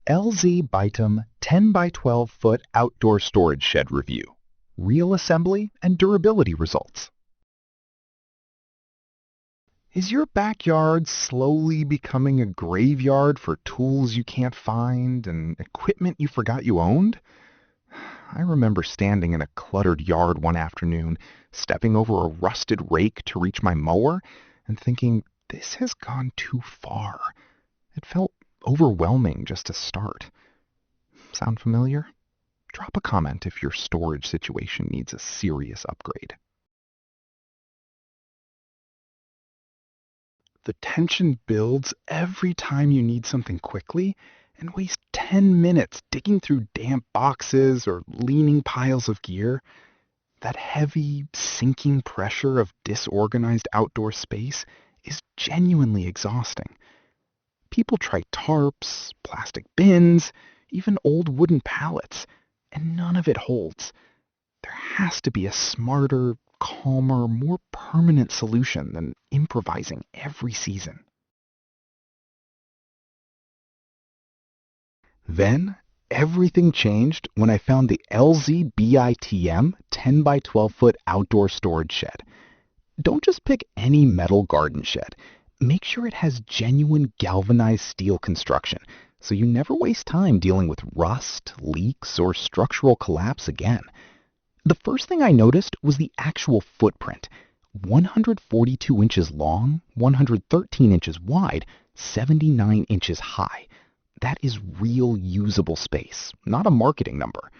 LZBEITEM 10x12 foot outdoor storage shed review. Real assembly and durability results. Is your backyard slowly becoming a graveyard for tools you can't find and equipment you forgot you owned? I remember standing in a cluttered yard one afternoon, stepping over a rusted rake to reach my mower, and thinking, this has gone too far. It felt overwhelming just to start. Sound familiar? Drop a comment if your storage situation needs a serious upgrade. The tension builds every time you need something quickly and waste 10 minutes digging through damp boxes or leaning piles of gear. That heavy, sinking pressure of disorganized outdoor space is genuinely exhausting. People try tarps, plastic bins, even old wooden pallets, and none of it holds. There has to be a smarter, calmer, more permanent solution than improvising every season. Then, everything changed when I found the LZBEITEM 10x12 foot outdoor storage shed. Don't just pick any metal garden shed. Make sure it has genuine galvanized steel construction, so you never waste time dealing with rust, leaks, or structural collapse again. The first thing I noticed was the actual footprint. 142 inches long, 113 inches wide, 79 inches high. That is real usable space, not a marketing number.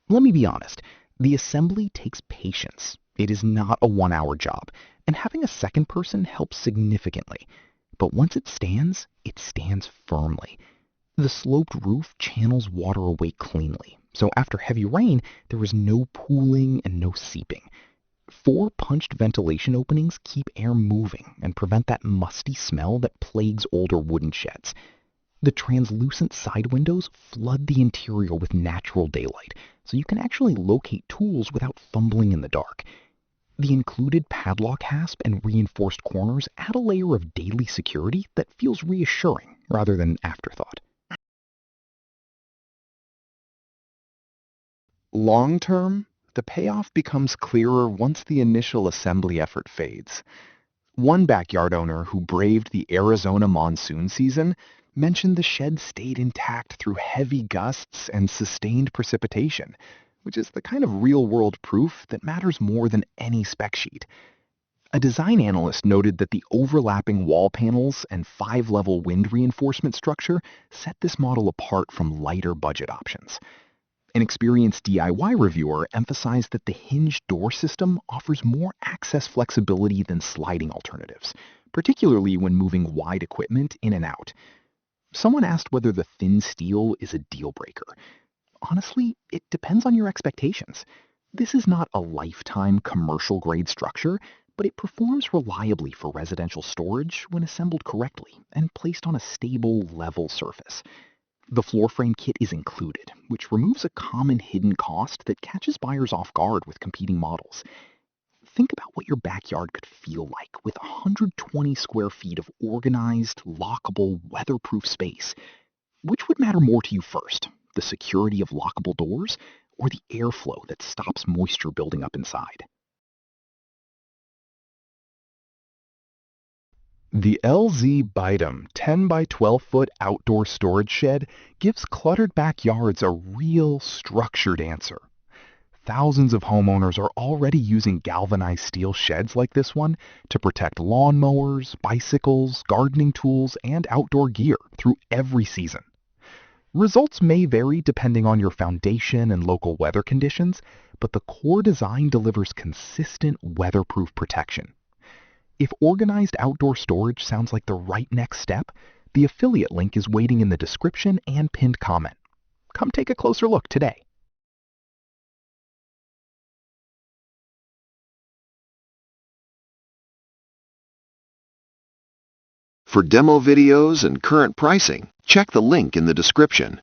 Let me be honest, the assembly takes patience. It is not a one-hour job, and having a second person helps significantly. But once it stands firmly. The sloped roof channels water away cleanly, so after heavy rain, there is no pooling and no seeping. 4 punched ventilation openings keep air moving and prevent that musty smell that plagues older wooden sheds. The translucent side windows flood the interior with natural daylight, so you can actually locate tools without fumbling in the dark. The included padlock hasp and reinforced corners add a layer of daily security that feels reassuring rather than afterthought. Long term, the payoff becomes clearer once the initial assembly effort fades. One backyard owner who braved the Arizona monsoon season mentioned the shed stayed intact through heavy gusts and sustained precipitation, which is the kind of real-world proof that matters more than any spec sheet. A design analyst noted that the overlapping wall panels and 5-level wind reinforcement structure set this model apart from lighter budget options. An experienced DIY reviewer emphasized that the hinged door system offers more access flexibility than sliding alternatives, particularly when moving wide equipment in and out. Someone asked whether the thin steel is a deal breaker. Honestly, it depends on your expectations. This is not a lifetime commercial-grade structure, but it performs reliably for residential storage when assembled correctly and placed on a stable, level surface. The floor frame kit is included, which removes a common hidden cost that catches buyers off guard with competing models. Think about what your backyard could feel like with 120 square feet of organized, lockable, weatherproof space. Which would matter more to you first? The security of lockable doors, or the airflow that stops moisture building up inside? The LZBEITEM 10x12 foot outdoor storage shed gives cluttered backyards a real, structured answer. Thousands of homeowners are already using galvanized steel sheds like this one to protect lawnmowers, bicycles, gardening tools, and outdoor gear through every season. Results may vary depending on your foundation and local weather conditions, but the core design delivers consistent weatherproof protection. If organized outdoor storage sounds like the right next step, the affiliate link is waiting in the description and pinned comment. Come take a closer look today. For demo videos and current pricing, check the link in the description.